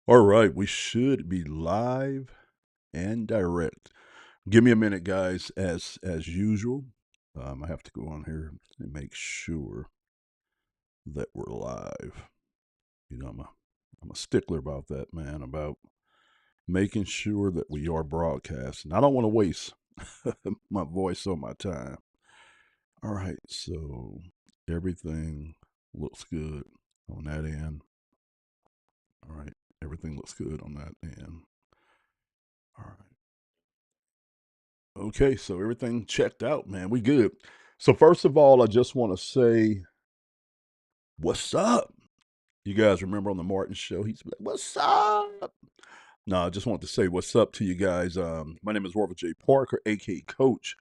All right, we should be live and direct. Give me a minute, guys. As usual, I have to go on here and make sure that we're live. I'm a stickler about that, man. About making sure that we are broadcasting. I don't want to waste my voice or my time. All right, so everything looks good on that end. All right, everything looks good on that end. All right. Okay, so everything checked out, man. We good. So first of all, I just want to say, what's up? You guys remember on the Martin show, he's like, "What's up?" No, I just want to say what's up to you guys. My name is Robert J. Parker, aka Coach.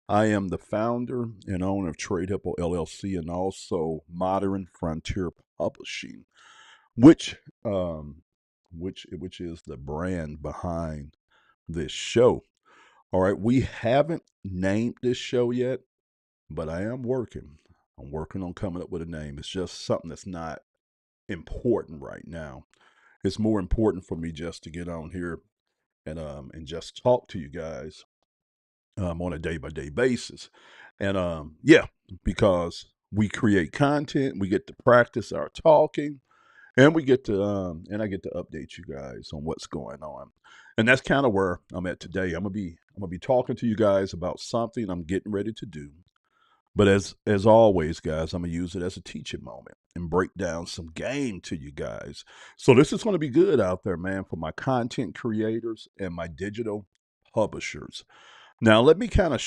I am the founder and owner of Trade Hippo LLC and also Modern Frontier Publishing, which um, which is the brand behind this show. All right, we haven't named this show yet, but I am working. I'm working on coming up with a name. It's just something that's not important right now. It's more important for me just to get on here and just talk to you guys on a day by day basis. And yeah, because we create content, we get to practice our talking, and we get to and I get to update you guys on what's going on. And that's kind of where I'm at today. I'm gonna be talking to you guys about something I'm getting ready to do. But as always, guys, I'm gonna use it as a teaching moment and break down some game to you guys. So this is gonna be good out there, man, for my content creators and my digital publishers. Now let me kind of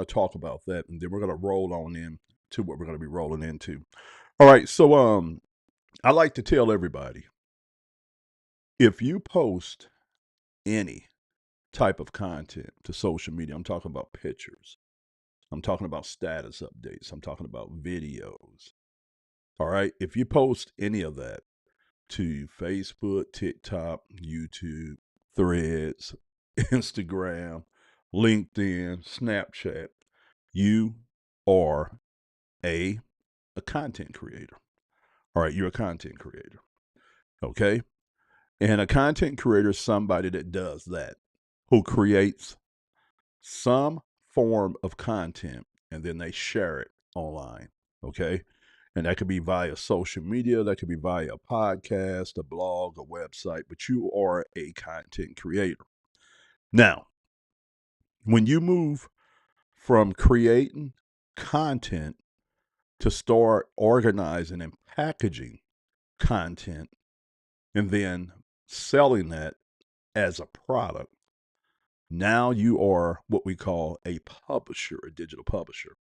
talk about that, and then we're gonna roll on in to what we're gonna be rolling into. All right, so I like to tell everybody, if you post any type of content to social media, I'm talking about pictures, I'm talking about status updates, I'm talking about videos. All right. If you post any of that to Facebook, TikTok, YouTube, Threads, Instagram, LinkedIn, Snapchat, you are a, a content creator. All right. You're a content creator. Okay. And a content creator is somebody that does that, who creates some form of content and then they share it online. Okay. And that could be via social media, that could be via a podcast, a blog, a website, but you are a content creator. Now, when you move from creating content to start organizing and packaging content and then selling that as a product, now you are what we call a publisher, a digital publisher.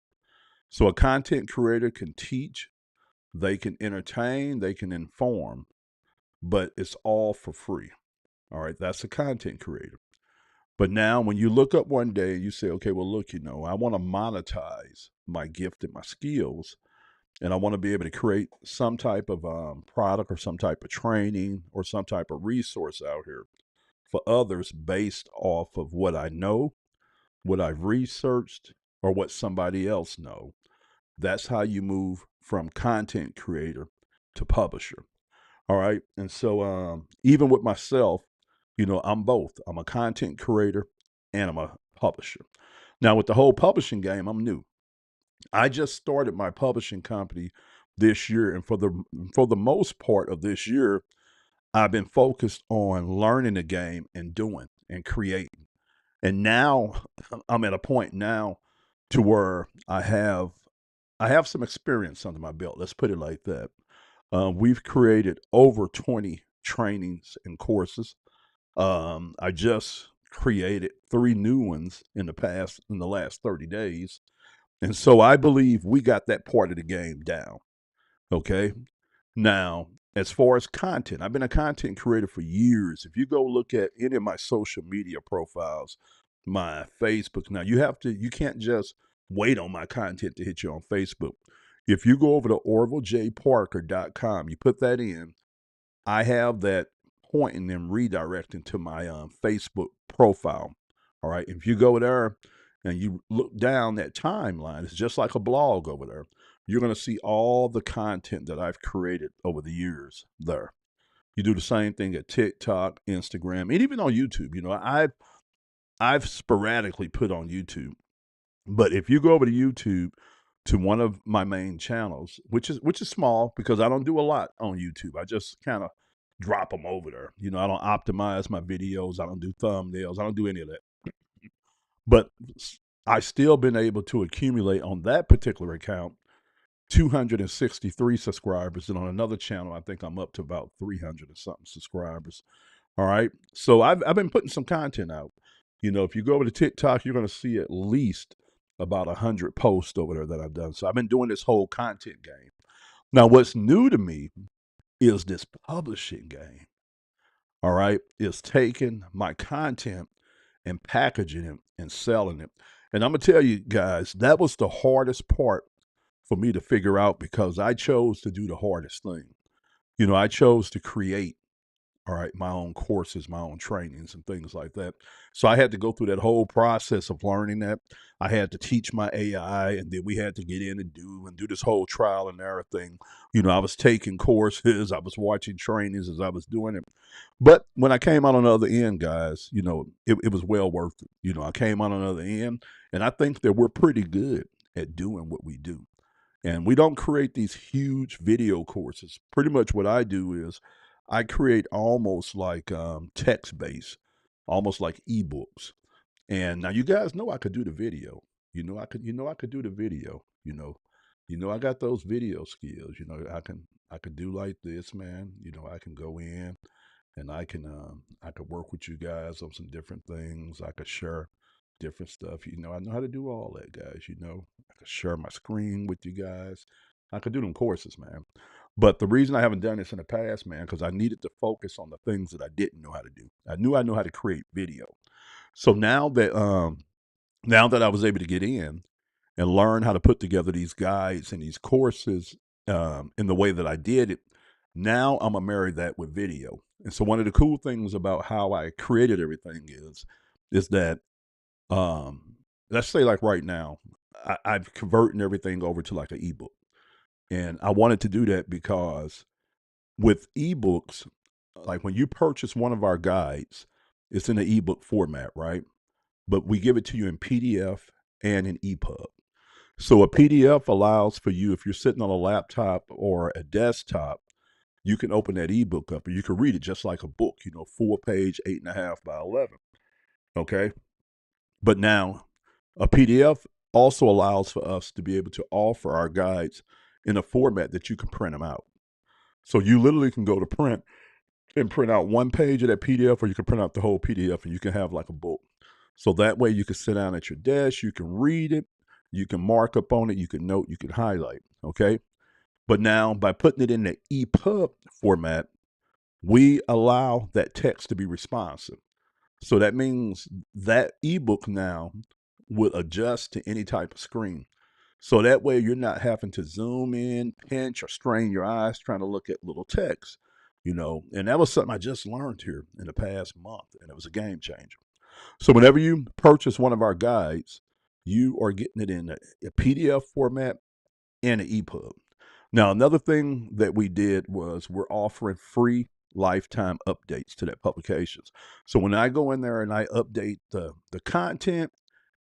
So a content creator can teach, they can entertain, they can inform, but it's all for free. All right, that's a content creator. But now, when you look up one day, you say, okay, well, look, I want to monetize my gift and my skills, and I want to be able to create some type of product or some type of training or some type of resource out here for others based off of what I know, what I've researched, or what somebody else know. That's how you move from content creator to publisher. All right. And so even with myself, I'm both. I'm a content creator and I'm a publisher. Now with the whole publishing game, I'm new. I just started my publishing company this year, and for the most part of this year, I've been focused on learning the game and doing and creating. And now I'm at a point now to where I have some experience under my belt. Let's put it like that. We've created over 20 trainings and courses. I just created three new ones in the last 30 days. And so I believe we got that part of the game down. Okay. Now, as far as content, I've been a content creator for years. If you go look at any of my social media profiles, my Facebook, now you can't just wait on my content to hit you on Facebook. If you go over to orvillejparker.com, you put that in, I have that pointing and redirecting to my Facebook profile. All right. If you go there and you look down that timeline, it's just like a blog over there. You're going to see all the content that I've created over the years there. You do the same thing at TikTok, Instagram, and even on YouTube. You know, I've sporadically put on YouTube, but if you go over to YouTube to one of my main channels, which is small because I don't do a lot on YouTube. I just kind of drop them over there. You know, I don't optimize my videos. I don't do thumbnails. I don't do any of that. But I still been able to accumulate on that particular account 263 subscribers, and on another channel, I think I'm up to about 300 or something subscribers. All right, so I've been putting some content out. You know, if you go over to TikTok, you're going to see at least about 100 posts over there that I've done. So I've been doing this whole content game. Now, what's new to me is this publishing game. All right, is taking my content and packaging it and selling it. And I'm gonna tell you guys, that was the hardest part for me to figure out because I chose to do the hardest thing. You know, I chose to create, all right, my own courses, my own trainings, and things like that. So I had to go through that whole process of learning that. I had to teach my AI, and then we had to get in and do this whole trial and error thing. You know, I was taking courses, I was watching trainings as I was doing it. But when I came out on the other end, guys, you know, it was well worth it. You know, I came out on the other end, and I think that we're pretty good at doing what we do. And we don't create these huge video courses. Pretty much what I do is I create almost like text based, almost like ebooks. And now you guys know I could do the video. You know I could do the video, you know. You know I got those video skills. You know, I could do like this, man. You know, I can go in and I could work with you guys on some different things. I could share different stuff. You know, I know how to do all that, guys. You know, I could share my screen with you guys. I could do them courses, man. But the reason I haven't done this in the past, man, because I needed to focus on the things that I didn't know how to do. I know how to create video. So now that I was able to get in and learn how to put together these guides and these courses in the way that I did it, now I'm gonna marry that with video. And so one of the cool things about how I created everything is that let's say like right now, I'm converting everything over to like an ebook. And I wanted to do that because with ebooks, like when you purchase one of our guides, it's in an ebook format, right? But we give it to you in PDF and in EPUB. So a PDF allows for you, if you're sitting on a laptop or a desktop, you can open that ebook up and you can read it just like a book, you know, 4 page, 8.5 by 11. Okay. But now a PDF also allows for us to be able to offer our guides in a format that you can print them out. So you literally can go to print and print out 1 page of that PDF, or you can print out the whole PDF and you can have like a book. So that way you can sit down at your desk, you can read it, you can mark up on it, you can note, you can highlight. Okay. But now by putting it in the EPUB format, we allow that text to be responsive. So that means that ebook now will adjust to any type of screen. So that way you're not having to zoom in, pinch, or strain your eyes trying to look at little text, you know. And that was something I just learned here in the past month, and it was a game changer. So whenever you purchase one of our guides, you are getting it in a PDF format and an EPUB. Now, another thing that we did was we're offering free lifetime updates to that publications. So when I go in there and I update the content,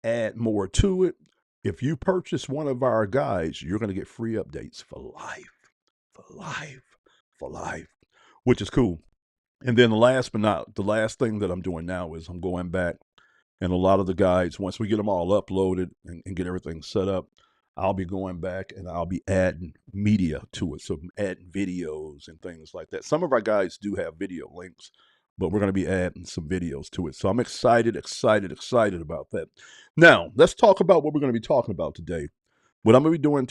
add more to it, if you purchase one of our guides, you're going to get free updates for life, for life, for life, which is cool. And then the last thing that I'm doing now is I'm going back and a lot of the guides, once we get them all uploaded and get everything set up, I'll be going back and I'll be adding media to it. So adding videos and things like that. Some of our guides do have video links, but we're going to be adding some videos to it. So I'm excited about that. Now, let's talk about what we're going to be talking about today. What I'm going to be doing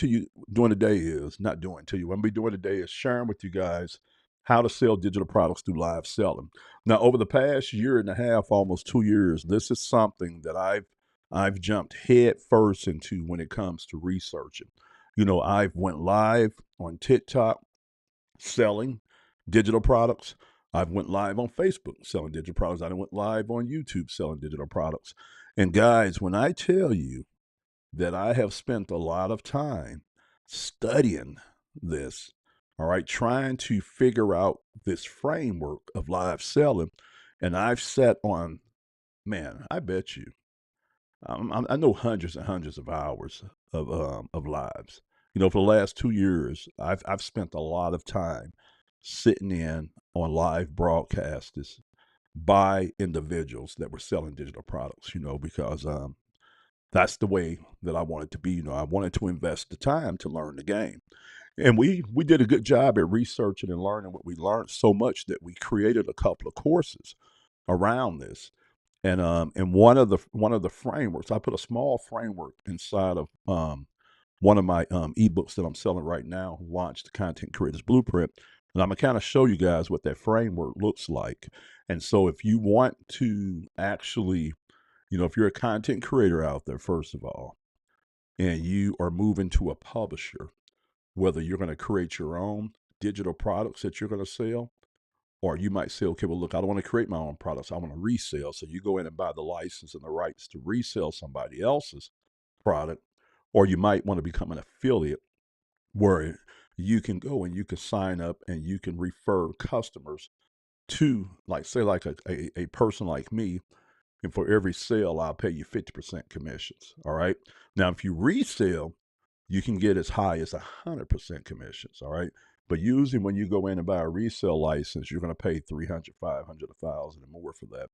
today is not doing to you. What I'm going to be doing today is sharing with you guys how to sell digital products through live selling. Now, over the past year and a half, almost 2 years, this is something that I've jumped head first into when it comes to researching. You know, I've went live on TikTok selling digital products. I've went live on Facebook selling digital products. I went live on YouTube selling digital products. And guys, when I tell you that I have spent a lot of time studying this, all right, trying to figure out this framework of live selling. And I've sat on, man, I bet you, I know hundreds and hundreds of hours of lives. You know, for the last 2 years, I've spent a lot of time sitting in on live broadcasts by individuals that were selling digital products. You know, because that's the way that I wanted to be. You know, I wanted to invest the time to learn the game. And we did a good job at researching and learning what we learned, so much that we created a couple of courses around this. And one of the frameworks, I put a small framework inside of one of my ebooks that I'm selling right now, Launch the Content Creators Blueprint. And I'm gonna kind of show you guys what that framework looks like. And so if you want to actually, you know, if you're a content creator out there, first of all, and you are moving to a publisher, whether you're going to create your own digital products that you're going to sell, or you might say, okay, well, look, I don't want to create my own products. I want to resell. So you go in and buy the license and the rights to resell somebody else's product, or you might want to become an affiliate where you can go and you can sign up and you can refer customers to, like, say, like a person like me. And for every sale, I'll pay you 50% commissions. All right. Now, if you resell, you can get as high as 100% commissions. All right. But usually when you go in and buy a resale license, you're going to pay 300, 500, 1,000 and more for that.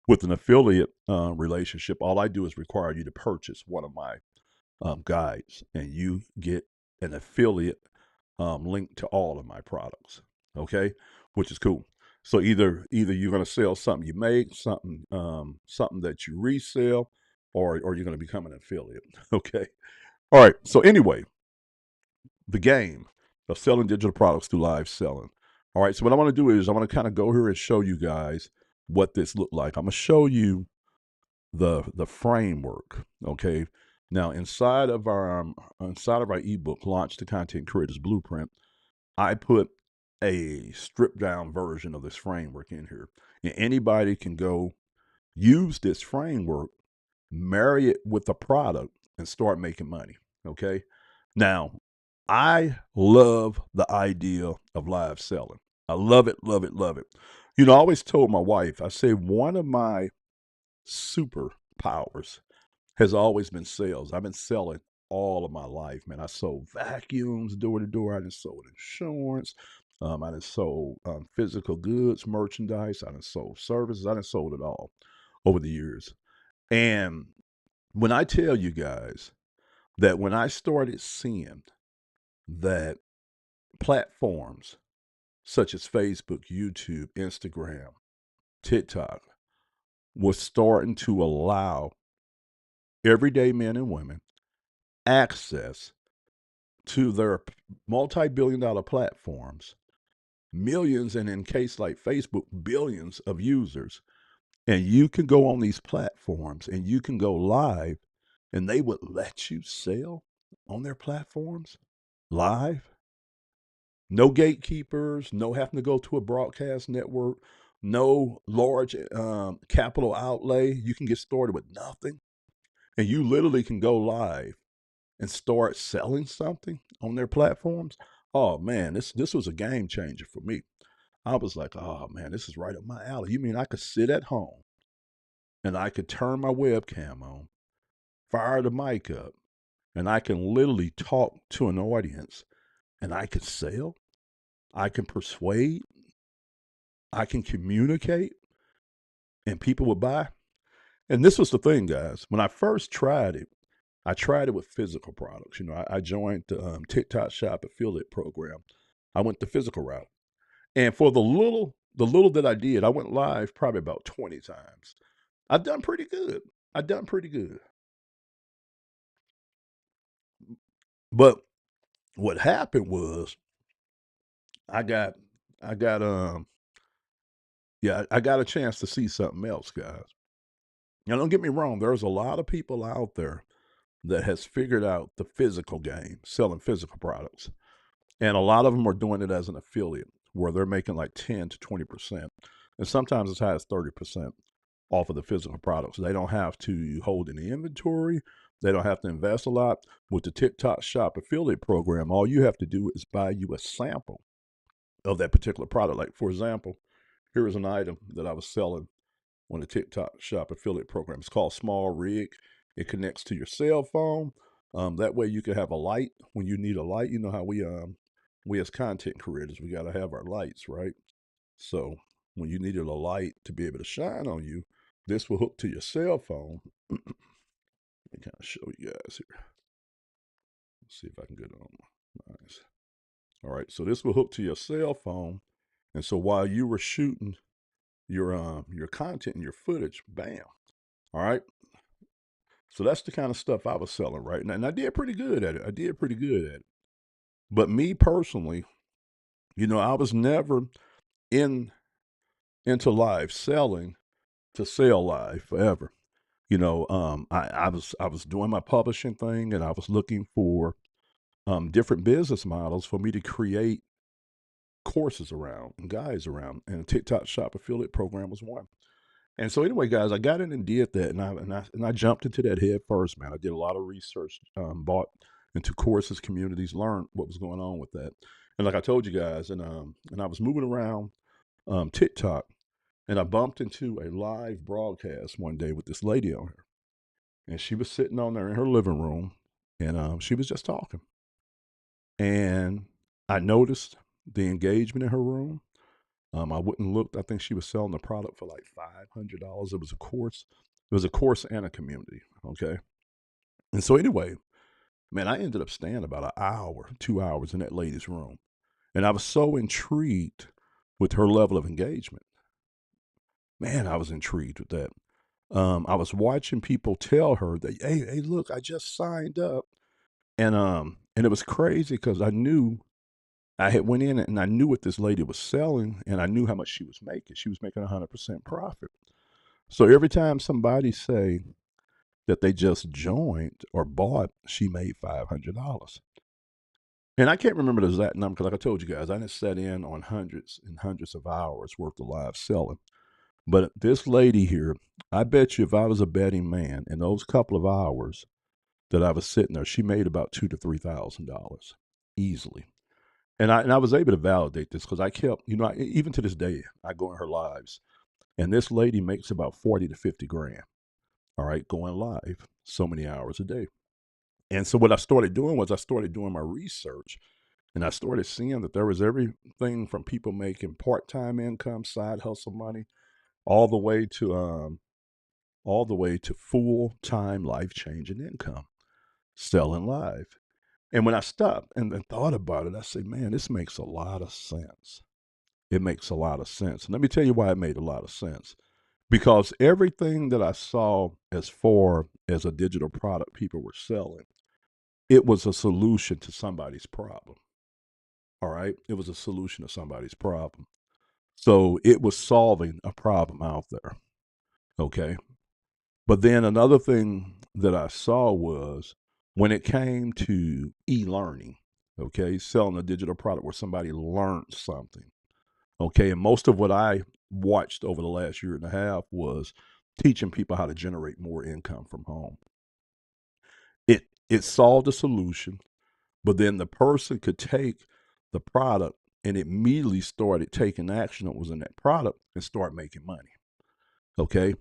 With an affiliate relationship, all I do is require you to purchase one of my guides, and you get an affiliate link to all of my products. Okay, which is cool. So either you're going to sell something you make, something that you resell, or you're going to become an affiliate. Okay. All right. So anyway, the game of selling digital products through live selling. All right. So what I want to do is I want to kind of go here and show you guys what this looked like. I'm going to show you the framework. Okay. Now inside of our ebook, Launch the Content Creators Blueprint, I put a stripped down version of this framework in here. And anybody can go use this framework, marry it with a product, and start making money. Okay. Now, I love the idea of live selling. I love it, love it, love it. You know, I always told my wife, I say one of my superpowers has always been sales. I've been selling all of my life, man. I sold vacuums door to door. I done sold insurance. I done sold physical goods, merchandise. I done sold services. I done sold it all over the years. And when I tell you guys that when I started seeing that platforms such as Facebook, YouTube, Instagram, TikTok was starting to allow everyday men and women access to their multi-billion dollar platforms, millions, and in case like Facebook, billions of users. And you can go on these platforms and you can go live and they would let you sell on their platforms live. No gatekeepers, no having to go to a broadcast network, no large capital outlay. You can get started with nothing. And you literally can go live and start selling something on their platforms. Oh man, this was a game changer for me. I was like, oh man, this is right up my alley. You mean I could sit at home and I could turn my webcam on, fire the mic up, and I can literally talk to an audience and I could sell, I can persuade, I can communicate, and people would buy. And this was the thing, guys. When I first tried it, I tried it with physical products. You know, I joined the TikTok Shop affiliate program. I went the physical route, and for the little that I did, I went live probably about 20 times. I've done pretty good. I've done pretty good. But what happened was I got I got yeah, I got a chance to see something else, guys. Now don't get me wrong, there's a lot of people out there that has figured out the physical game, selling physical products. And a lot of them are doing it as an affiliate where they're making like 10 to 20%, and sometimes as high as 30% off of the physical products. They don't have to hold any inventory. They don't have to invest a lot. With the TikTok Shop affiliate program, all you have to do is buy you a sample of that particular product. Like, for example, here is an item that I was selling on the TikTok Shop affiliate program. It's called Small Rig. It connects to your cell phone. That way you can have a light when you need a light. You know how we as content creators, we got to have our lights, right? So when you needed a light to be able to shine on you, this will hook to your cell phone. Let me kind of show you guys here. Let's see if I can get it on. Nice. All right, so this will hook to your cell phone, and so while you were shooting your content and your footage, bam. All right. So that's the kind of stuff I was selling, right? And I did pretty good at it. But me personally, I was never in into live selling to sell live forever. I was doing my publishing thing, and I was looking for different business models for me to create courses around and guides around, and a TikTok Shop affiliate program was one. And so anyway, guys, I got in and did that, and I jumped into that head first, man. I did a lot of research, bought into courses, communities, learned what was going on with that. And like I told you guys, and I was moving around TikTok, and I bumped into a live broadcast one day with this lady on her, and she was sitting on there in her living room, and she was just talking, and I noticed the engagement in her room. I went and looked. I think she was selling the product for like $500. It was a course. It was a course and a community. Okay. And so anyway, man, I ended up staying about an hour, 2 hours in that lady's room. And I was so intrigued with her level of engagement. Man, I was intrigued with that. I was watching people tell her that, hey, look, I just signed up. And it was crazy because I had went in and I knew what this lady was selling, and I knew how much she was making. She was making 100% profit. So every time somebody say that they just joined or bought, she made $500. And I can't remember the exact number because, like I told you guys, I didn't set in on hundreds and hundreds of hours worth of live selling. But this lady here, I bet you if I was a betting man, in those couple of hours that I was sitting there, she made about $2,000 to $3,000 easily. And I was able to validate this because I kept, even to this day, I go in her lives, and this lady makes about 40 to 50 grand. All right, going live so many hours a day. And so what I started doing was I started doing my research, and I started seeing that there was everything from people making part-time income, side hustle money, all the way to full-time life-changing income selling live. And when I stopped and thought about it, I said, man, this makes a lot of sense. It makes a lot of sense. And let me tell you why it made a lot of sense. Because everything that I saw as far as a digital product people were selling, it was a solution to somebody's problem. All right. It was a solution to somebody's problem. So it was solving a problem out there. Okay. But then another thing that I saw was when it came to e-learning, okay, selling a digital product where somebody learned something. Okay. And most of what I watched over the last year and a half was teaching people how to generate more income from home. It solved a solution, but then the person could take the product and immediately started taking action that was in that product and start making money. Okay.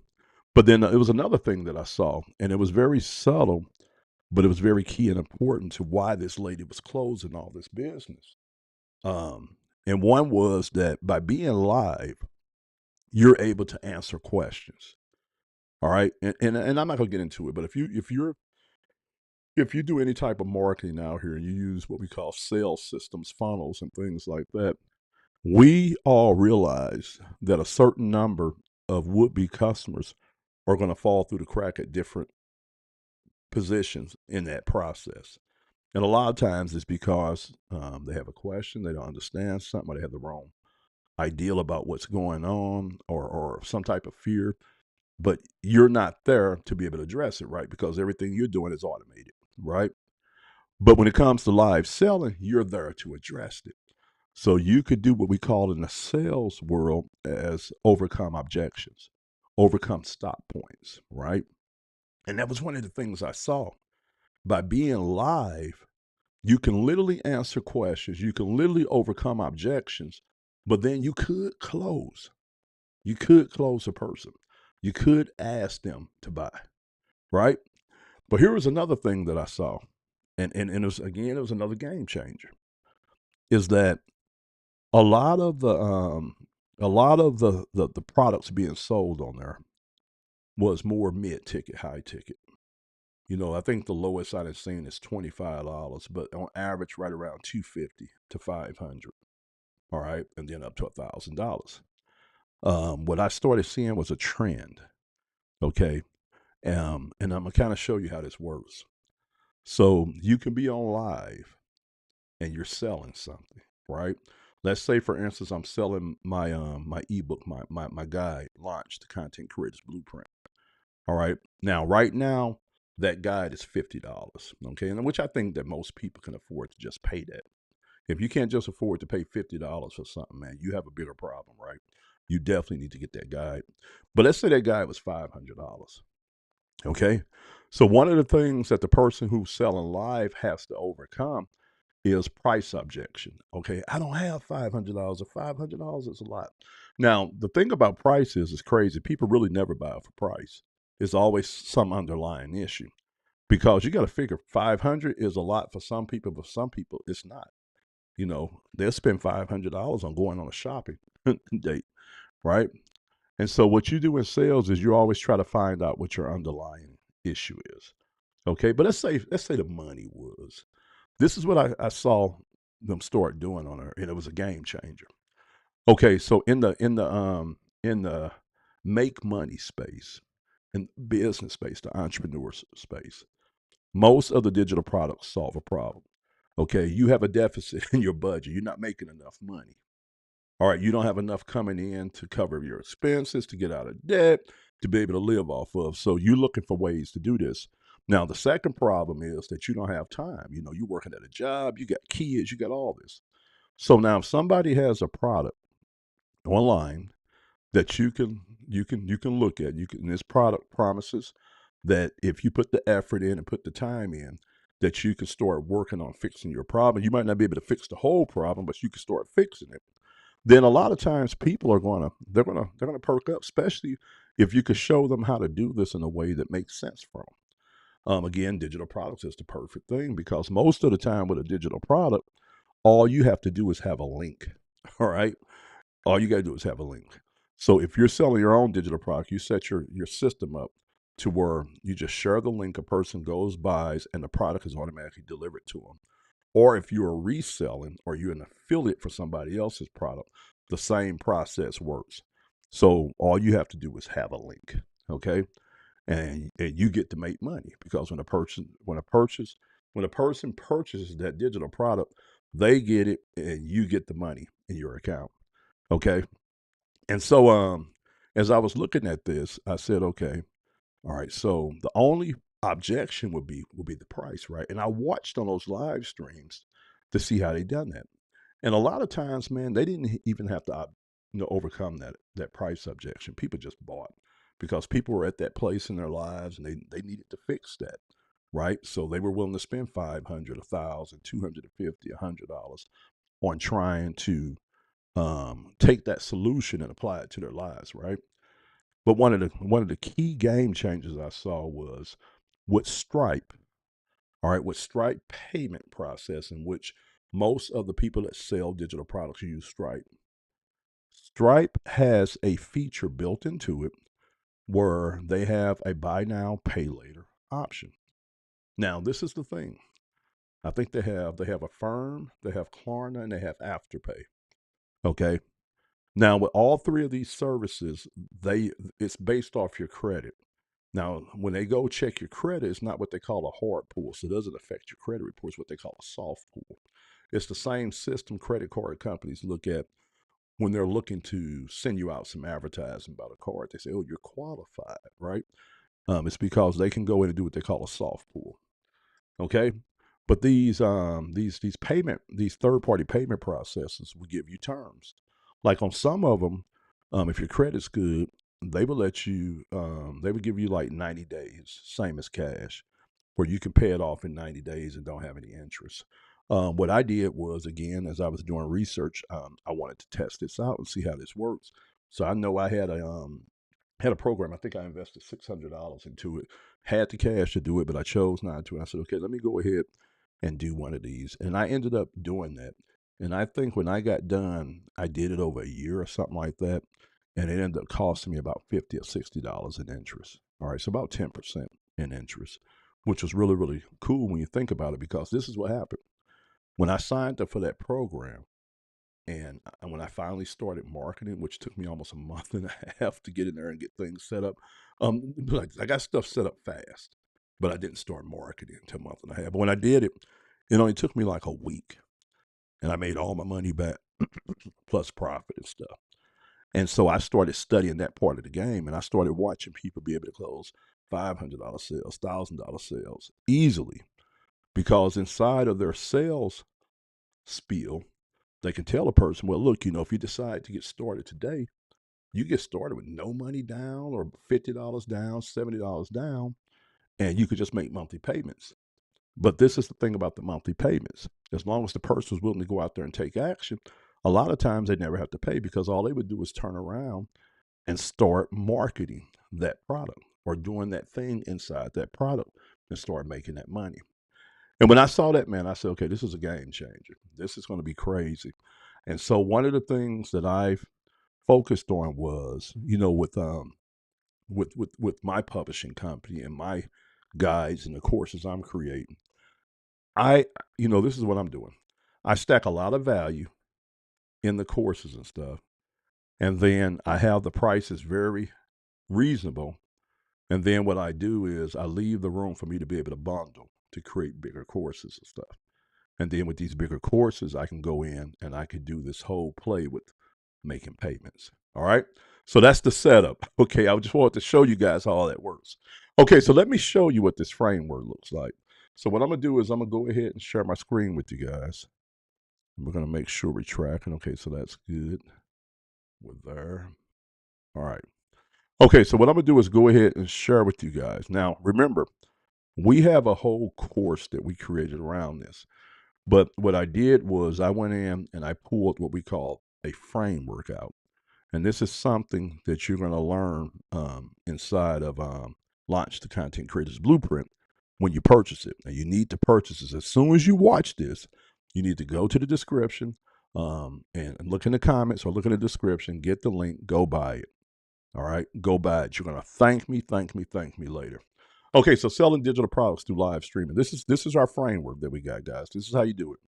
But then it was another thing that I saw, and it was very subtle, but it was very key and important to why this lady was closing all this business. And one was that by being live, you're able to answer questions. All right. And I'm not gonna get into it, but if you do any type of marketing out here and you use what we call sales systems, funnels, and things like that, we all realize that a certain number of would-be customers are going to fall through the crack at different positions in that process. And a lot of times it's because they have a question, they don't understand something, or they have the wrong ideal about what's going on, or some type of fear. But you're not there to be able to address it, right? Because everything you're doing is automated, right? But when it comes to live selling, you're there to address it. So you could do what we call in the sales world as overcome objections, overcome stop points, right? And that was one of the things I saw. By being live, you can literally answer questions. You can literally overcome objections, but then you could close. You could close a person. You could ask them to buy, right? But here was another thing that I saw, and it was again, it was another game changer. Is that a lot of the products being sold on there was more mid ticket, high ticket. You know, I think the lowest I've seen is $25, but on average, right around 250 to 500. All right, and then up to $1,000. What I started seeing was a trend. Okay, and I'm gonna kind of show you how this works. So you can be on live and you're selling something, right? Let's say, for instance, I'm selling my ebook, my guide, Launch the Content Creators Blueprint. All right. Now, right now, that guide is $50. Okay, and which I think that most people can afford to just pay that. If you can't just afford to pay $50 for something, man, you have a bigger problem, right? You definitely need to get that guide. But let's say that guide was $500. Okay. So one of the things that the person who's selling live has to overcome is price objection. Okay, I don't have $500. Or $500 is a lot. Now, the thing about price is crazy. People really never buy for price. It's always some underlying issue because you got to figure 500 is a lot for some people, but some people it's not. You know, they'll spend $500 on going on a shopping date, right? And so what you do in sales is you always try to find out what your underlying issue is. Okay, but let's say the money was. This is what I saw them start doing on her, and it was a game changer. Okay, so in the make money space, in business space, the entrepreneur space, most of the digital products solve a problem. Okay, you have a deficit in your budget. You're not making enough money. All right, you don't have enough coming in to cover your expenses, to get out of debt, to be able to live off of. So you're looking for ways to do this. Now, the second problem is that you don't have time. You know, you're working at a job, you got kids, you got all this. So now if somebody has a product online that you can look at, you can and this product promises that if you put the effort in and put the time in, that you can start working on fixing your problem. You might not be able to fix the whole problem, but you can start fixing it. Then a lot of times people are they're gonna perk up, especially if you could show them how to do this in a way that makes sense for them. Again, digital products is the perfect thing because most of the time with a digital product, all you have to do is have a link. All right, all you got to do is have a link. So if you're selling your own digital product, you set your system up to where you just share the link, a person goes, buys, and the product is automatically delivered to them. Or if you're reselling or you're an affiliate for somebody else's product, the same process works. So all you have to do is have a link, okay? And you get to make money because when a person purchases that digital product, they get it and you get the money in your account, okay? And so as I was looking at this, I said, okay, all right, so the only objection would be the price, right? And I watched on those live streams to see how they done that. And a lot of times, man, they didn't even have to overcome that price objection. People just bought because people were at that place in their lives and they needed to fix that, right? So they were willing to spend 500, 1,000, 250, $100 on trying to take that solution and apply it to their lives, right? But one of the key game changers I saw was with Stripe. All right, with Stripe payment process, in which most of the people that sell digital products use Stripe. Stripe has a feature built into it where they have a buy now, pay later option. Now, this is the thing. I think they have Affirm, they have Klarna, and they have Afterpay. Okay. Now, with all three of these services, it's based off your credit. Now, when they go check your credit, it's not what they call a hard pull, so it doesn't affect your credit report. It's what they call a soft pull. It's the same system credit card companies look at when they're looking to send you out some advertising about a card. They say, "Oh, you're qualified," right? It's because they can go in and do what they call a soft pull. Okay, but these third party payment processes will give you terms. Like on some of them, if your credit's good, they will let you. They would give you like 90 days, same as cash. where you can pay it off in 90 days and don't have any interest. What I did was, again, as I was doing research, I wanted to test this out and see how this works. So I know I had a program. I think I invested $600 into it. Had the cash to do it, but I chose not to. And I said, okay, let me go ahead and do one of these. And I ended up doing that. And I think when I got done, I did it over a year or something like that. And it ended up costing me about $50 or $60 in interest. All right, so about 10% in interest, which was really, really cool when you think about it, because this is what happened. When I signed up for that program, and when I finally started marketing, which took me almost a month and a half to get in there and get things set up, like I got stuff set up fast, but I didn't start marketing until a month and a half. But when I did it, it only took me like a week, and I made all my money back plus profit and stuff. And so I started studying that part of the game, and I started watching people be able to close $500 sales, $1,000 sales easily, because inside of their sales spiel, they can tell a person, well, look, if you decide to get started today, you get started with no money down or $50 down, $70 down, and you could just make monthly payments. But this is the thing about the monthly payments. As long as the person is willing to go out there and take action, a lot of times they never have to pay, because all they would do is turn around and start marketing that product or doing that thing inside that product and start making that money. And when I saw that, man, I said, okay, this is a game changer. This is going to be crazy. And so one of the things that I've focused on was, with my publishing company and my guides and the courses I'm creating, I this is what I'm doing. I stack a lot of value in the courses and stuff, and then I have the prices very reasonable. And then what I do is I leave the room for me to be able to bundle to create bigger courses and stuff. And then with these bigger courses, I can go in and I can do this whole play with making payments. All right. So that's the setup. Okay. I just wanted to show you guys how all that works. Okay. So let me show you what this framework looks like. So what I'm going to do is I'm going to go ahead and share my screen with you guys. And we're going to make sure we're tracking. Okay. So that's good. We're there. All right. Okay. So what I'm going to do is go ahead and share with you guys. Now, remember, we have a whole course that we created around this. But what I did was I went in and I pulled what we call a framework out. And this is something that you're going to learn inside of Launch the Content Creators Blueprint when you purchase it. And you need to purchase this. As soon as you watch this, you need to go to the description and look in the comments or look in the description, get the link, go buy it. All right, go buy it. You're going to thank me later. Okay, so selling digital products through live streaming. This is our framework that we got, guys. This is how you do it.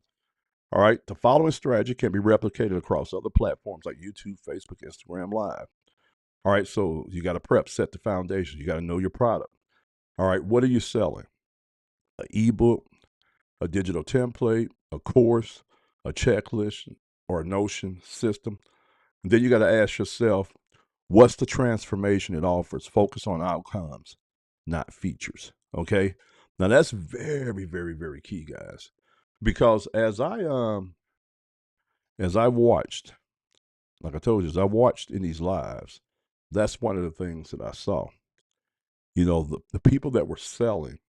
All right, the following strategy can be replicated across other platforms like YouTube, Facebook, Instagram Live. All right, so you got to prep, set the foundation. You got to know your product. All right, what are you selling? An ebook, a digital template, a course, a checklist, or a Notion system. And then you got to ask yourself, what's the transformation it offers? Focus on outcomes, not features. Okay. Now that's very, very, very key, guys. Because as I watched, like I told you, as I watched in these lives, that's one of the things that I saw. The people that were selling,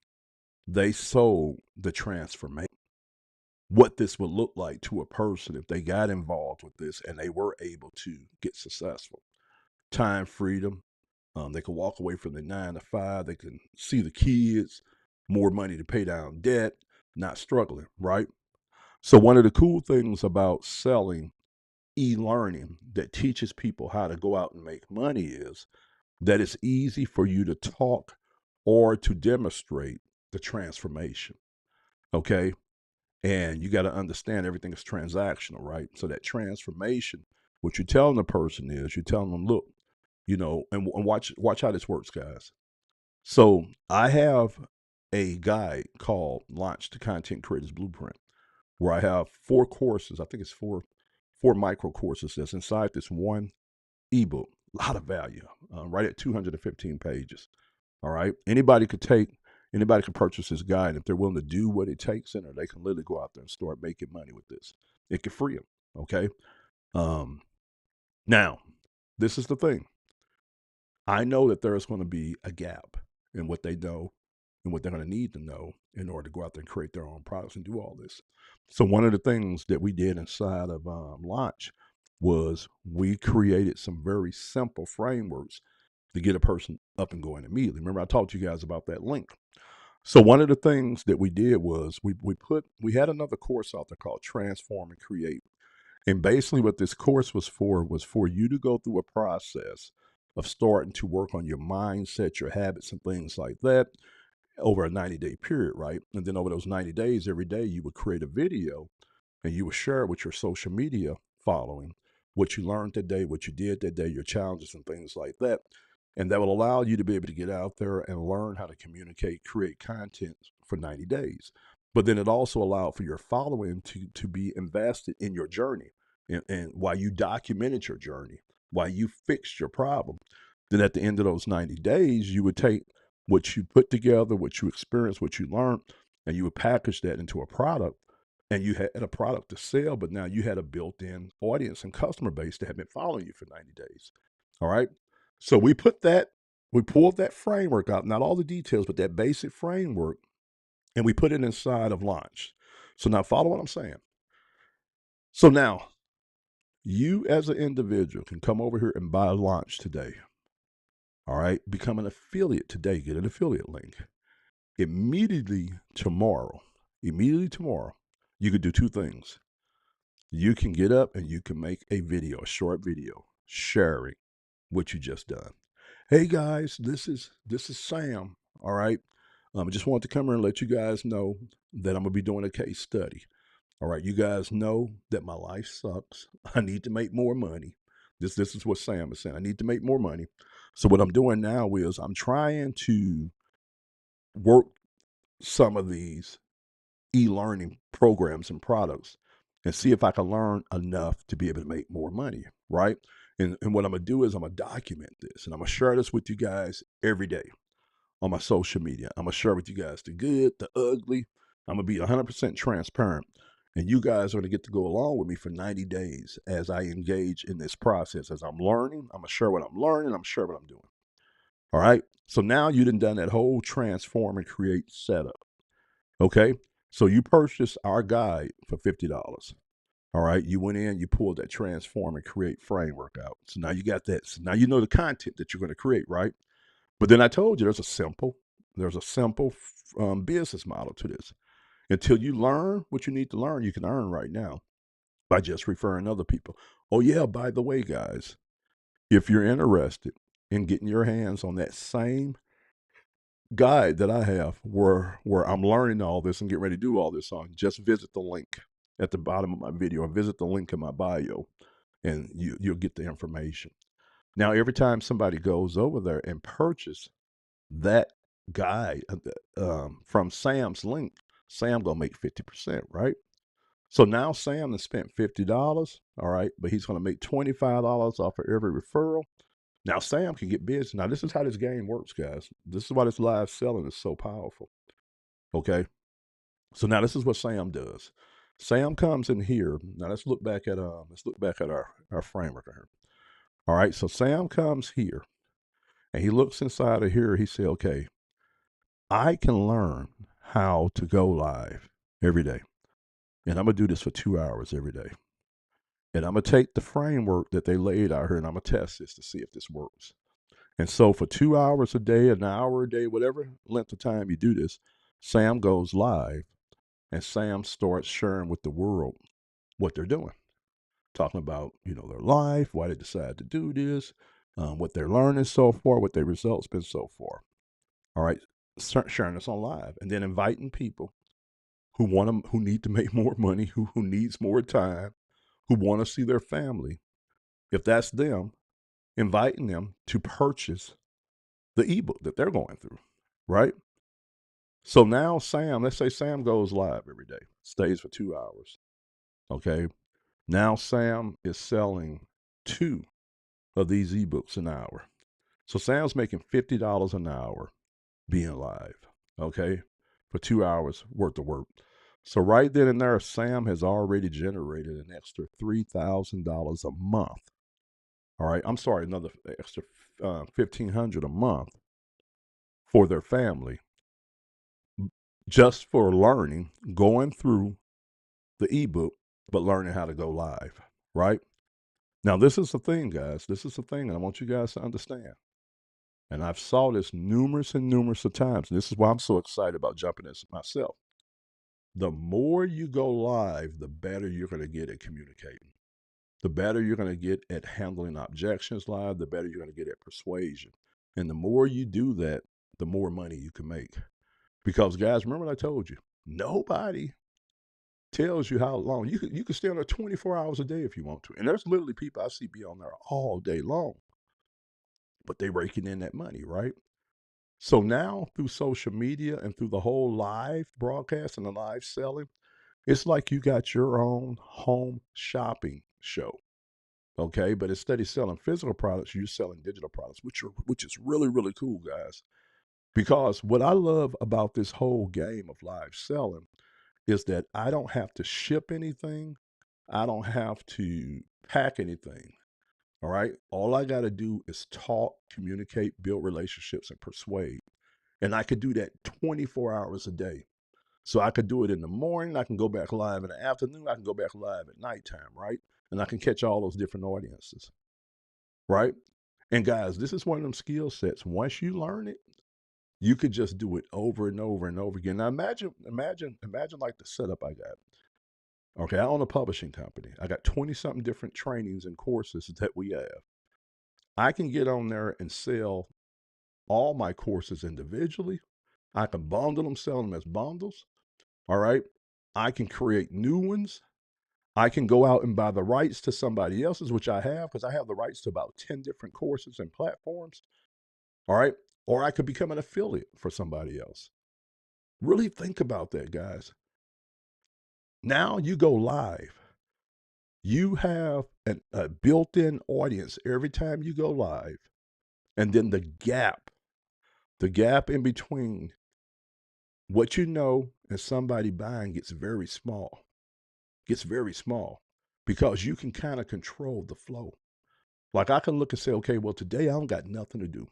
they sold the transformation. What this would look like to a person if they got involved with this and they were able to get successful. Time freedom. They can walk away from the 9 to 5. They can see the kids, more money to pay down debt, not struggling, right? So one of the cool things about selling e-learning that teaches people how to go out and make money is that it's easy for you to talk or to demonstrate the transformation. Okay. And you got to understand everything is transactional, right? So that transformation, what you're telling the person is you're telling them, look, and watch how this works, guys. So I have a guide called Launch the Content Creators Blueprint, where I have 4 courses. I think it's four micro courses that's inside this one ebook. A lot of value, right at 215 pages. All right. Anybody can purchase this guide if they're willing to do what it takes in, or they can literally go out there and start making money with this. It can free them. Okay. Now, this is the thing. I know that there is going to be a gap in what they know and what they're going to need to know in order to go out there and create their own products and do all this. So one of the things that we did inside of Launch was we created some very simple frameworks to get a person up and going immediately. Remember, I talked to you guys about that link. So one of the things that we did was we had another course out there called Transform and Create. And basically what this course was for you to go through a process of starting to work on your mindset, your habits and things like that over a 90-day period, right? And then over those 90 days, every day you would create a video and you would share it with your social media following, what you learned that day, what you did that day, your challenges and things like that. And that will allow you to be able to get out there and learn how to communicate, create content for 90 days. But then it also allowed for your following to be invested in your journey and while you documented your journey, while you fixed your problem. Then at the end of those 90 days, you would take what you put together, what you experienced, what you learned, and you would package that into a product. And you had a product to sell, but now you had a built-in audience and customer base that had been following you for 90 days. All right. So we pulled that framework out, not all the details, but that basic framework, and we put it inside of Launch. So now follow what I'm saying. So now you as an individual can come over here and buy Launch today. All right. Become an affiliate today. Get an affiliate link. Immediately tomorrow, you could do two things. You can get up and you can make a video, a short video, sharing what you just done. Hey guys, this is Sam. All right. I just wanted to come here and let you guys know that I'm gonna be doing a case study. All right, you guys know that my life sucks. I need to make more money. This is what Sam is saying. I need to make more money. So what I'm doing now is I'm trying to work some of these e-learning programs and products and see if I can learn enough to be able to make more money, right? And what I'm gonna do is I'm gonna document this and I'm gonna share this with you guys every day on my social media. I'm gonna share with you guys the good, the ugly. I'm gonna be 100% transparent. And you guys are gonna get to go along with me for 90 days as I engage in this process. As I'm learning, I'm gonna share what I'm learning, I'm share what I'm doing. All right. So now you done that whole transform and create setup. Okay. So you purchased our guide for $50. All right. You went in, you pulled that transform and create framework out. So now you got that. So now you know the content that you're going to create, right? But then I told you there's a simple business model to this. Until you learn what you need to learn, you can earn right now by just referring other people. Oh yeah, by the way, guys, if you're interested in getting your hands on that same guide that I have where I'm learning all this and getting ready to do all this on, just visit the link at the bottom of my video and visit the link in my bio and you'll get the information. Now, every time somebody goes over there and purchase that guide from Sam's link, Sam gonna make 50%, right? So now Sam has spent $50, all right, but he's gonna make $25 off of every referral. Now Sam can get business. Now this is how this game works, guys. This is why this live selling is so powerful. Okay. So now this is what Sam does. Sam comes in here. Now let's look back at our framework here. All right. So Sam comes here and he looks inside of here. He said, okay, I can learn how to go live every day. And I'm gonna do this for 2 hours every day. And I'm gonna take the framework that they laid out here and I'm gonna test this to see if this works. And so for 2 hours a day, an hour a day, whatever length of time you do this, Sam goes live and Sam starts sharing with the world what they're doing, talking about, their life, why they decide to do this, what they're learning so far, what their results been so far. All right, start sharing this on live and then inviting people who need to make more money, who needs more time, who want to see their family. If that's them, inviting them to purchase the ebook that they're going through, right? So now Sam, let's say Sam goes live every day, stays for 2 hours. Okay. Now Sam is selling 2 of these ebooks an hour. So Sam's making $50 an hour being live. Okay. For 2 hours worth of work. So right then and there, Sam has already generated an extra $3,000 a month. All right. I'm sorry, another extra $1,500 a month for their family just for learning, going through the ebook, but learning how to go live, right? Now, this is the thing, guys. This is the thing, and I want you guys to understand. And I've saw this numerous and numerous of times. And this is why I'm so excited about jumping this myself. The more you go live, the better you're going to get at communicating. The better you're going to get at handling objections live, the better you're going to get at persuasion. And the more you do that, the more money you can make. Because, guys, remember what I told you? Nobody tells you how long. You can stay on there 24 hours a day if you want to. And there's literally people I see be on there all day long, but they raking in that money, right? So now through social media and through the whole live broadcast and the live selling, it's like you got your own home shopping show. Okay. But instead of selling physical products, you're selling digital products, which is really, really cool, guys. Because what I love about this whole game of live selling is that I don't have to ship anything. I don't have to pack anything. All right. All I got to do is talk, communicate, build relationships, and persuade. And I could do that 24 hours a day. So I could do it in the morning. I can go back live in the afternoon. I can go back live at nighttime, right? And I can catch all those different audiences, right? And guys, this is one of them skill sets. Once you learn it, you could just do it over and over and over again. Now imagine like the setup I got. Okay, I own a publishing company. I got 20 something different trainings and courses that we have. I can get on there and sell all my courses individually. I can bundle them, sell them as bundles. All right. I can create new ones. I can go out and buy the rights to somebody else's, which I have because I have the rights to about 10 different courses and platforms. All right. Or I could become an affiliate for somebody else. Really think about that, guys. Now you go live. You have a built in audience every time you go live. And then the gap in between what you know and somebody buying gets very small because you can kind of control the flow. Like I can look and say, okay, well, today I don't got nothing to do.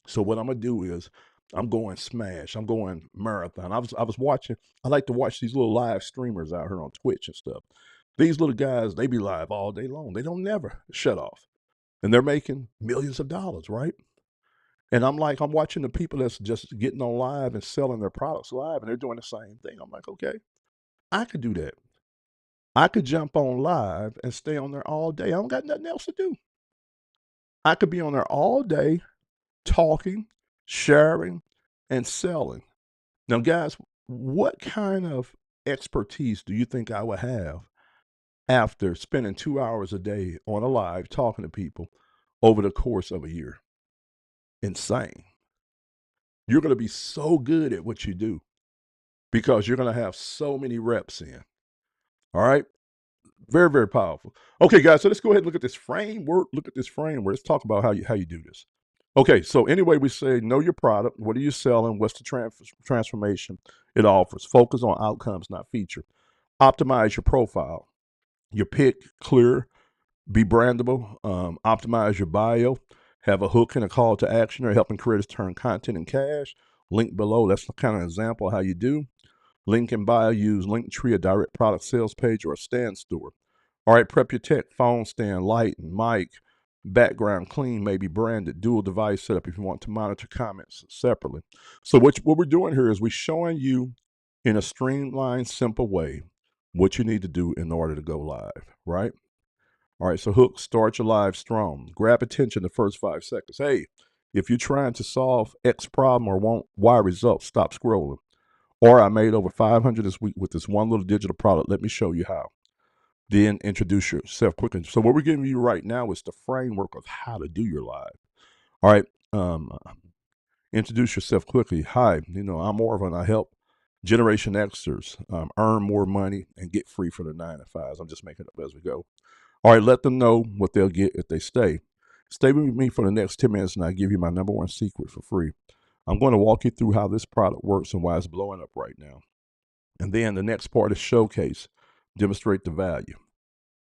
So what I'm gonna do is I'm going smash, I'm going marathon. I was watching, I like to watch these little live streamers out here on Twitch and stuff. These little guys, they be live all day long. They don't never shut off. And they're making millions of dollars, right? And I'm like, I'm watching the people that's just getting on live and selling their products live, and they're doing the same thing. I'm like, okay, I could do that. I could jump on live and stay on there all day. I don't got nothing else to do. I could be on there all day talking, sharing, and selling. Now, guys, what kind of expertise do you think I would have after spending 2 hours a day on a live talking to people over the course of a year? Insane. You're going to be so good at what you do because you're going to have so many reps in. All right. Very, very powerful. Okay, guys, so let's go ahead and look at this framework. Look at this framework. Let's talk about how you do this. Okay, so anyway, we say know your product. What are you selling? What's the transformation it offers? Focus on outcomes, not feature. Optimize your profile. Your pick clear, be brandable. Optimize your bio. Have a hook and a call to action, or helping creators turn content in cash. Link below. That's the kind of example of how you do. Link in bio. Use Linktree, a direct product sales page, or a stand store. All right, prep your tech, phone stand, light and mic, background clean, maybe branded, dual device setup if you want to monitor comments separately. So what we're doing here is we're showing you in a streamlined, simple way what you need to do in order to go live, right? All right, so hook, start your live strong. Grab attention the first 5 seconds. Hey, if you're trying to solve X problem or want Y results, stop scrolling. Or I made over 500 this week with this one little digital product. Let me show you how. Then introduce yourself quickly. So what we're giving you right now is the framework of how to do your live. All right. Introduce yourself quickly. Hi, I'm Marvin. I help Generation Xers earn more money and get free from the 9 to 5s. I'm just making it up as we go. All right. Let them know what they'll get if they stay. Stay with me for the next 10 minutes and I'll give you my number one secret for free. I'm going to walk you through how this product works and why it's blowing up right now. And then the next part is showcase, demonstrate the value.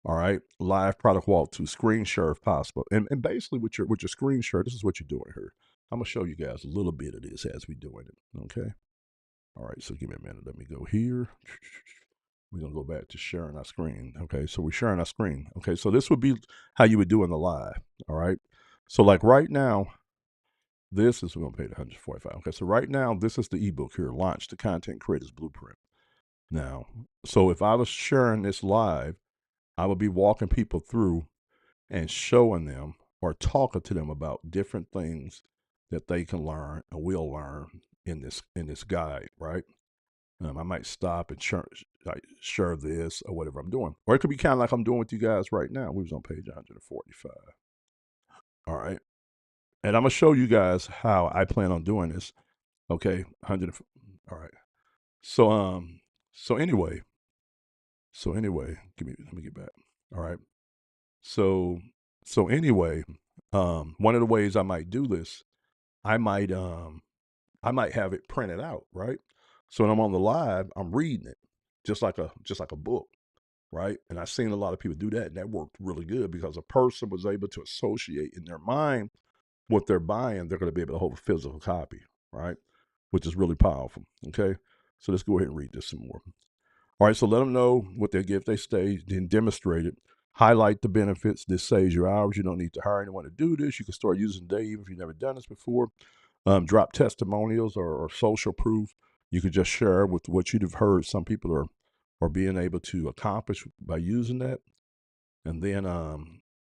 All right, live product walkthrough, screen share if possible, and basically with your screen share, this is what you're doing here. I'm gonna show you guys a little bit of this as we're doing it. Okay. All right, so give me a minute. Let me go here. We're going to go back to sharing our screen. Okay, so we're sharing our screen. Okay, so this would be how you would do in the live. All right. So like right now, this is, we're going to pay the 145. Okay, so right now, this is the ebook here, Launch the Content Creators Blueprint. Now, so if I was sharing this live, I would be walking people through and showing them or talking to them about different things that they can learn or will learn in this guide, right? I might stop and share this or whatever I'm doing, or it could be kind of like I'm doing with you guys right now. We was on page 145. All right, and I'm gonna show you guys how I plan on doing this. Okay, 100. All right. So so anyway, let me get back. All right. So so anyway, one of the ways I might do this, I might I might have it printed out, right? So when I'm on the live, I'm reading it just like a book, right? And I've seen a lot of people do that, and that worked really good because a person was able to associate in their mind what they're buying. They're going to be able to hold a physical copy, right? Which is really powerful. Okay, so let's go ahead and read this some more. All right, so let them know what they get if they stay, then demonstrate it. Highlight the benefits. This saves your hours. You don't need to hire anyone to do this. You can start using today even if you've never done this before. Drop testimonials or social proof. You could just share with what you'd have heard some people are being able to accomplish by using that. And then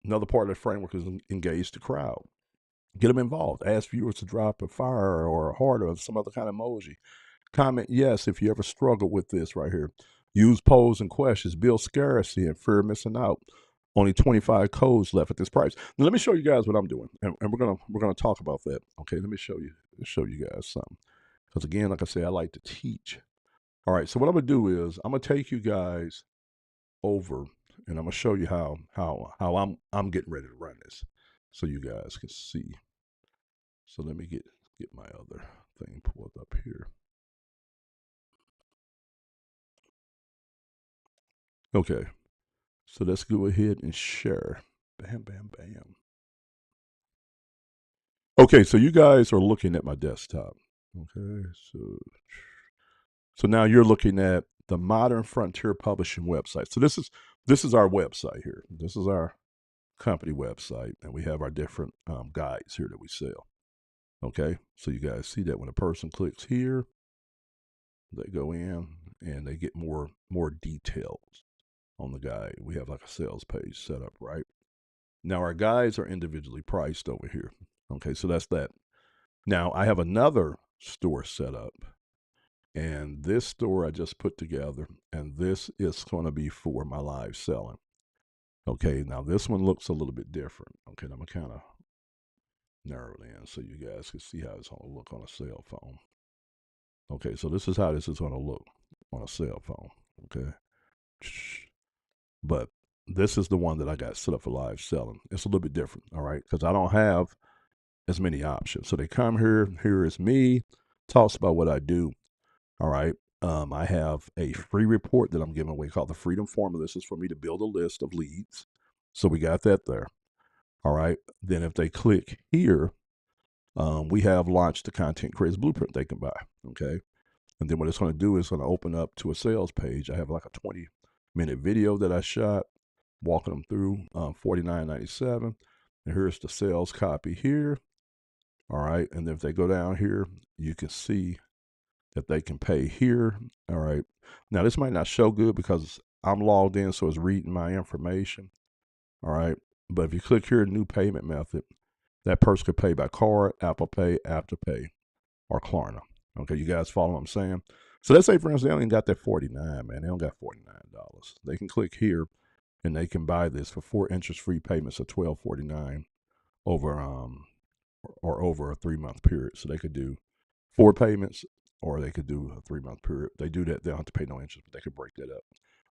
another part of the framework is engage the crowd. Get them involved. Ask viewers to drop a fire or a heart or some other kind of emoji. Comment yes if you ever struggle with this right here. Use polls and questions. Build scarcity and fear of missing out. Only 25 codes left at this price. Now let me show you guys what I'm doing, and we're gonna talk about that. Okay, let me show you guys something. Because again, like I say, I like to teach. All right, so what I'm gonna do is I'm gonna take you guys over, and I'm gonna show you how I'm getting ready to run this, so you guys can see. So let me get my other thing pulled up here. Okay, so let's go ahead and share. Bam, bam, bam. Okay, so you guys are looking at my desktop. Okay, so now you're looking at the Modern Frontier Publishing website. So this is our website here. This is our company website, and we have our different guides here that we sell. Okay, so you guys see that when a person clicks here, they go in and they get more details on the guide. We have like a sales page set up, right? Now our guides are individually priced over here. Okay, so that's that. Now I have another store set up, and this store I just put together, and this is going to be for my live selling. Okay, now this one looks a little bit different. Okay, I'm gonna kind of narrow it in so you guys can see how it's going to look on a cell phone. Okay, so this is how this is going to look on a cell phone. Okay, but this is the one that I got set up for live selling. It's a little bit different, all right, because I don't have as many options. So they come here. Here is me. Talks about what I do. All right. I have a free report that I'm giving away called the Freedom Formula. This is for me to build a list of leads. So we got that there. All right. Then if they click here, we have launched the Content Creators Blueprint they can buy. Okay. And then what it's going to do is going to open up to a sales page. I have like a 20-minute video that I shot walking them through $49.97. And here's the sales copy here. All right. And if they go down here, you can see that they can pay here. All right. Now, this might not show good because I'm logged in, so it's reading my information. All right. But if you click here, new payment method, that person could pay by card, Apple Pay, Afterpay, or Klarna. Okay. You guys follow what I'm saying? So let's say, for instance, they only got that 49, man. They don't got $49. They can click here and they can buy this for 4 interest-free payments of $12.49 over or over a 3-month period. So they could do 4 payments, or they could do a 3-month period. They do that, they don't have to pay no interest, but they could break that up.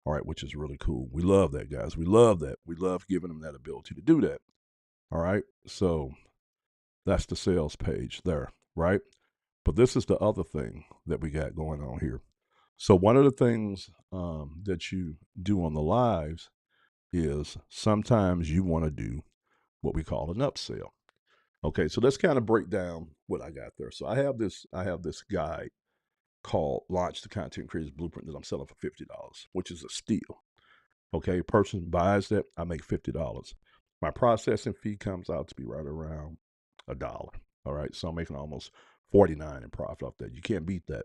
All right, which is really cool. We love that, guys. We love that. We love giving them that ability to do that. All right, so that's the sales page there, right? But this is the other thing that we got going on here. So one of the things that you do on the lives is sometimes you want to do what we call an upsell. Okay, so let's kind of break down what I got there. So I have this guide called Launch the Content Creators Blueprint that I'm selling for $50, which is a steal. Okay, person buys that, I make $50. My processing fee comes out to be right around $1. All right, so I'm making almost 49 in profit off that. You can't beat that.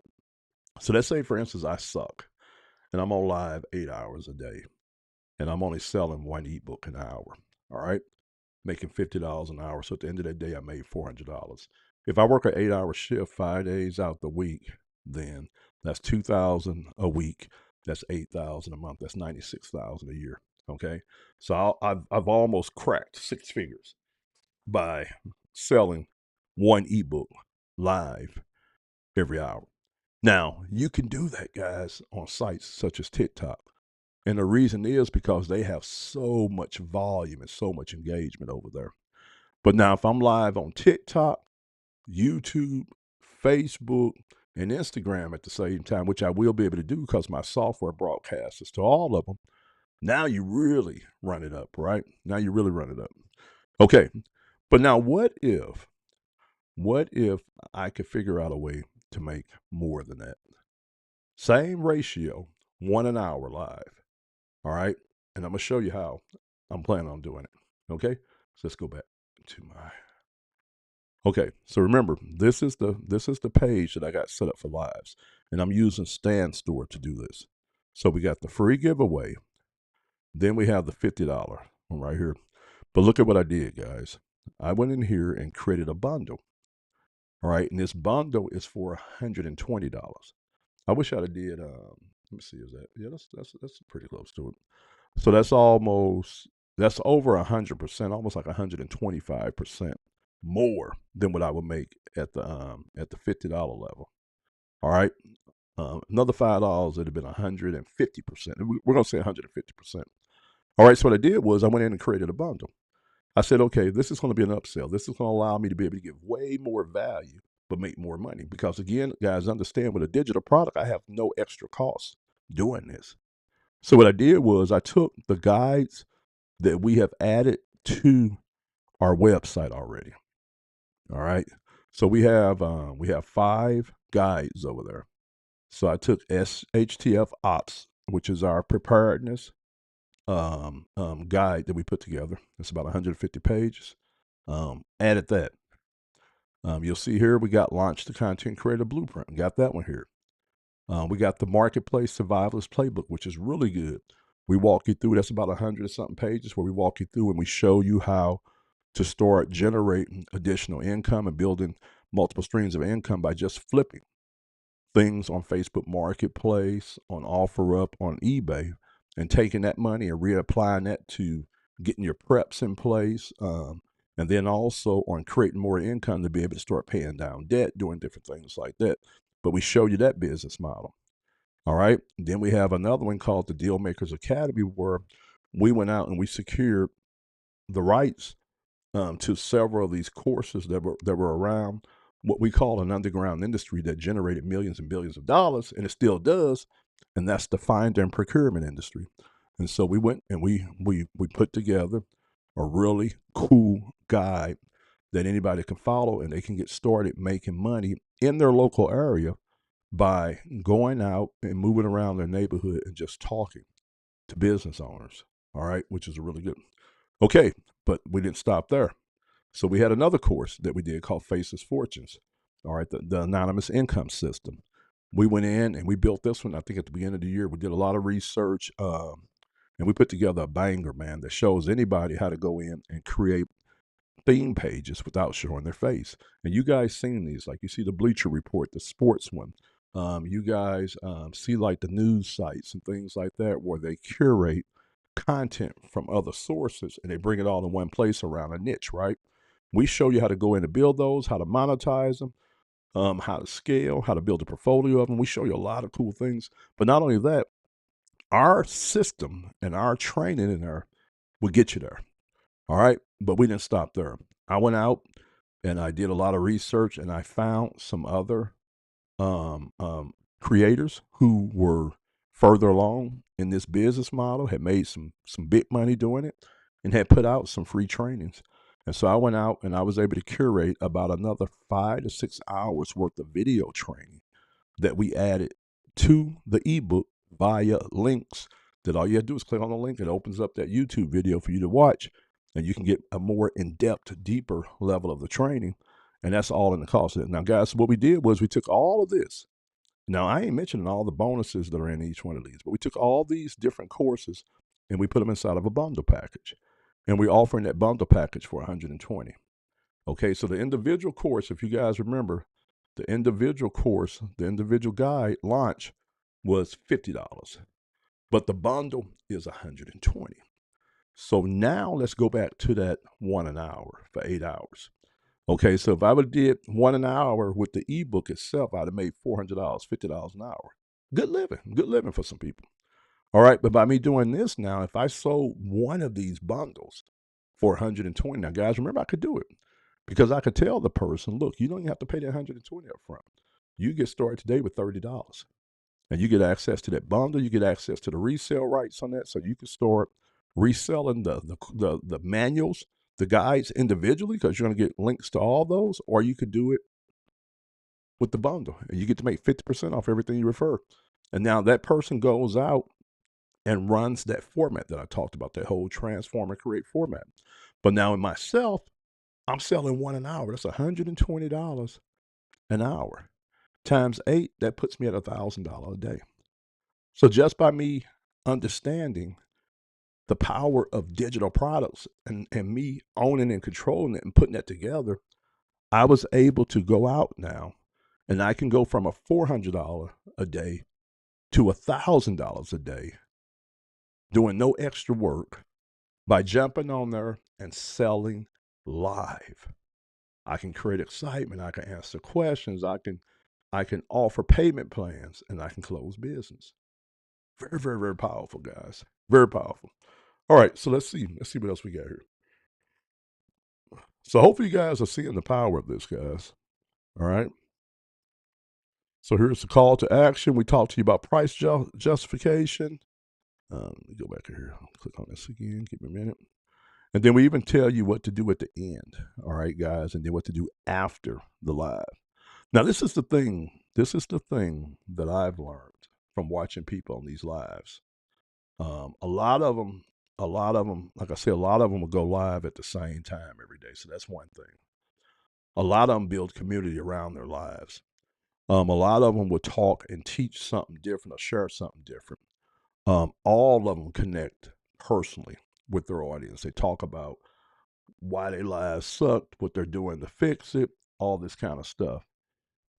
So let's say, for instance, I suck and I'm on live 8 hours a day and I'm only selling one ebook an hour. All right, making $50 an hour. So at the end of that day, I made $400. If I work an 8-hour shift 5 days out the week, then that's $2,000 a week. That's $8,000 a month. That's $96,000 a year. Okay, so I've almost cracked 6 figures by selling one ebook live every hour. Now, you can do that, guys, on sites such as TikTok. And the reason is because they have so much volume and so much engagement over there. But now, if I'm live on TikTok, YouTube, Facebook, and Instagram at the same time, which I will be able to do because my software broadcasts to all of them, now you really run it up, right? Now you really run it up. Okay. But now what if I could figure out a way to make more than that? Same ratio, 1 an hour live. All right. And I'm going to show you how I'm planning on doing it. Okay. So let's go back to my. Okay. So remember, this is the page that I got set up for lives. And I'm using Stan Store to do this. So we got the free giveaway. Then we have the $50 one right here. But look at what I did, guys. I went in here and created a bundle. All right. And this bundle is for $120. I wish I'd have did, let me see, is that, yeah, that's pretty close to it. So that's over 100%, almost like 125% more than what I would make at the $50 level. All right. Another $5, it'd have been 150%. We're going to say 150%. All right. So what I did was I went in and created a bundle. I said, okay, this is going to be an upsell. This is going to allow me to be able to give way more value, but make more money. Because again, guys, understand with a digital product, I have no extra costs doing this. So what I did was I took the guides that we have added to our website already. All right. So we have 5 guides over there. So I took SHTF Ops, which is our preparedness guide that we put together. It's about 150 pages. Added that. You'll see here we got Launch the Content Creator Blueprint. Got that one here. We got the Marketplace Survivalist Playbook, which is really good. We walk you through, that's about 100 something pages where we walk you through and we show you how to start generating additional income and building multiple streams of income by just flipping things on Facebook Marketplace, on OfferUp, on eBay, and taking that money and reapplying that to getting your preps in place, and then also on creating more income to be able to start paying down debt, doing different things like that. But we show you that business model. All right. Then we have another one called the Deal Makers Academy, where we went out and we secured the rights to several of these courses that were around what we call an underground industry that generated millions and billions of dollars, and it still does, and that's the finder and procurement industry. And so we went and we put together a really cool guide that anybody can follow, and they can get started making money in their local area by going out and moving around their neighborhood and just talking to business owners. All right, which is really good. Okay, but we didn't stop there. So we had another course that we did called Faceless Fortunes. All right, the anonymous income system. We went in and we built this one, I think, at the beginning of the year. We did a lot of research, and we put together a banger, man, that shows anybody how to go in and create theme pages without showing their face. And you guys seen these, like you see the Bleacher Report, the sports one. You guys see like the news sites and things like that where they curate content from other sources and they bring it all in one place around a niche, right? We show you how to go in and build those, how to monetize them, how to scale, how to build a portfolio of them. We show you a lot of cool things. But not only that, our system and our training in there will get you there. All right. But we didn't stop there. I went out and I did a lot of research and I found some other creators who were further along in this business model, had made some big money doing it, and had put out some free trainings. And so I went out and I was able to curate about another 5 to 6 hours worth of video training that we added to the ebook via links that all you have to do is click on the link. It opens up that YouTube video for you to watch, and you can get a more in-depth, deeper level of the training, and that's all in the cost. Now, guys, what we did was we took all of this. Now, I ain't mentioning all the bonuses that are in each one of these, but we took all these different courses and we put them inside of a bundle package. And we're offering that bundle package for $120. Okay, so the individual course, if you guys remember, the individual course, the individual guide launch was $50, but the bundle is $120. So now let's go back to that 1 an hour for 8 hours. Okay, so if I would have did 1 an hour with the ebook itself, I'd have made $400, $50 an hour. Good living for some people. All right, but by me doing this now, if I sold one of these bundles for 120, now guys, remember I could do it because I could tell the person, look, you don't even have to pay that 120 up front. You get started today with $30, and you get access to that bundle. You get access to the resale rights on that, so you can start reselling the manuals, the guides individually, because you're going to get links to all those, or you could do it with the bundle, and you get to make 50% off everything you refer. And now that person goes out and runs that format that I talked about, that whole transform and create format. But now in myself, I'm selling 1 an hour. That's $120 an hour. Times 8, that puts me at $1,000 a day. So just by me understanding the power of digital products and me owning and controlling it and putting that together, I was able to go out now and I can go from a $400 a day to $1,000 a day doing no extra work by jumping on there and selling live. I can create excitement. I can answer questions. I can offer payment plans, and I can close business. Very, very, very powerful, guys. Very powerful. All right, so let's see. Let's see what else we got here. So hopefully you guys are seeing the power of this, guys. All right. So here's the call to action. We talked to you about price justification. Let me go back here. Click on this again. Give me a minute. And then we even tell you what to do at the end. All right, guys. And then what to do after the live. Now, this is the thing. This is the thing that I've learned from watching people on these lives. A lot of them, like I say, a lot of them will go live at the same time every day. So that's one thing. A lot of them build community around their lives. A lot of them will talk and teach something different or share something different. All of them connect personally with their audience. They talk about why their lives sucked, what they're doing to fix it, all this kind of stuff.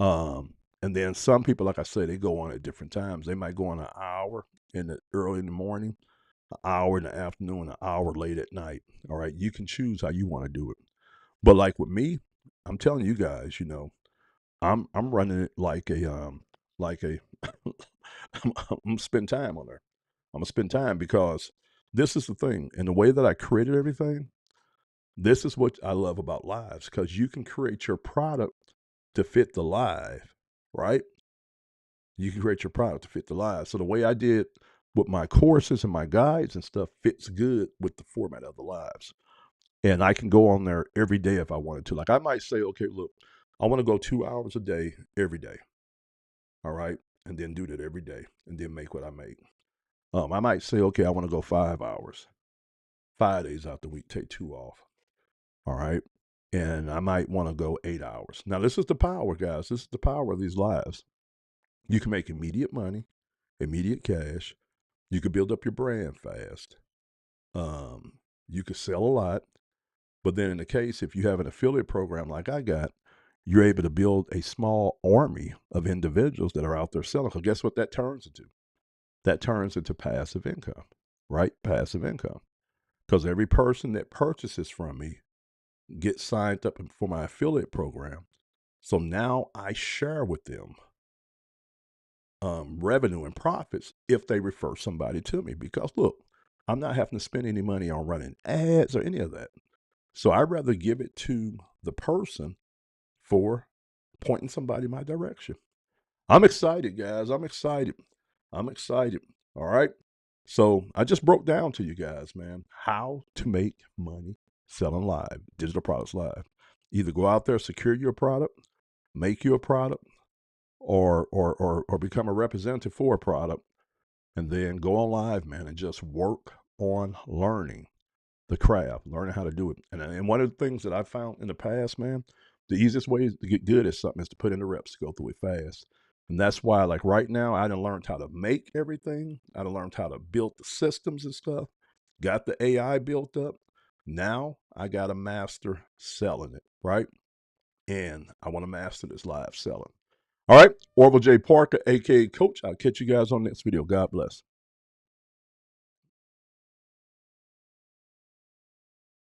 And then some people, like I said, they go on at different times. They might go on an hour early in the morning, an hour in the afternoon, an hour late at night. All right, you can choose how you want to do it. But like with me, I'm telling you guys, I'm running it like a I'm gonna spend time on there. I'm gonna spend time because this is the thing, and the way that I created everything. This is what I love about lives because you can create your product to fit the live, right? You can create your product to fit the live. So the way I did with my courses and my guides and stuff fits good with the format of the lives. And I can go on there every day if I wanted to. Like I might say, okay, look, I want to go 2 hours a day every day. All right. And then do that every day and then make what I make. I might say, okay, I want to go 5 hours, 5 days out the week, take 2 off. All right. And I might want to go 8 hours. Now, this is the power, guys. This is the power of these lives. You can make immediate money, immediate cash. You can build up your brand fast. You can sell a lot. But then in the case, if you have an affiliate program like I got, you're able to build a small army of individuals that are out there selling. So guess what that turns into? That turns into passive income, right? Passive income. Because every person that purchases from me gets signed up for my affiliate program. So now I share with them revenue and profits if they refer somebody to me. Because look, I'm not having to spend any money on running ads or any of that. So I'd rather give it to the person for pointing somebody in my direction. I'm excited, guys. I'm excited. I'm excited. All right. So I just broke down to you guys, man, how to make money selling live, digital products live. Either go out there, secure your product, make your product, or become a representative for a product, and then go on live, man, and just work on learning the craft, learning how to do it. And one of the things that I found in the past, man, the easiest way to get good at something is to put in the reps, to go through it fast. And that's why, like right now, I done learned how to make everything. I done learned how to build the systems and stuff. Got the AI built up. Now I got to master selling it, right? And I want to master this live selling. All right, Orville J. Parker, aka Coach. I'll catch you guys on the next video. God bless.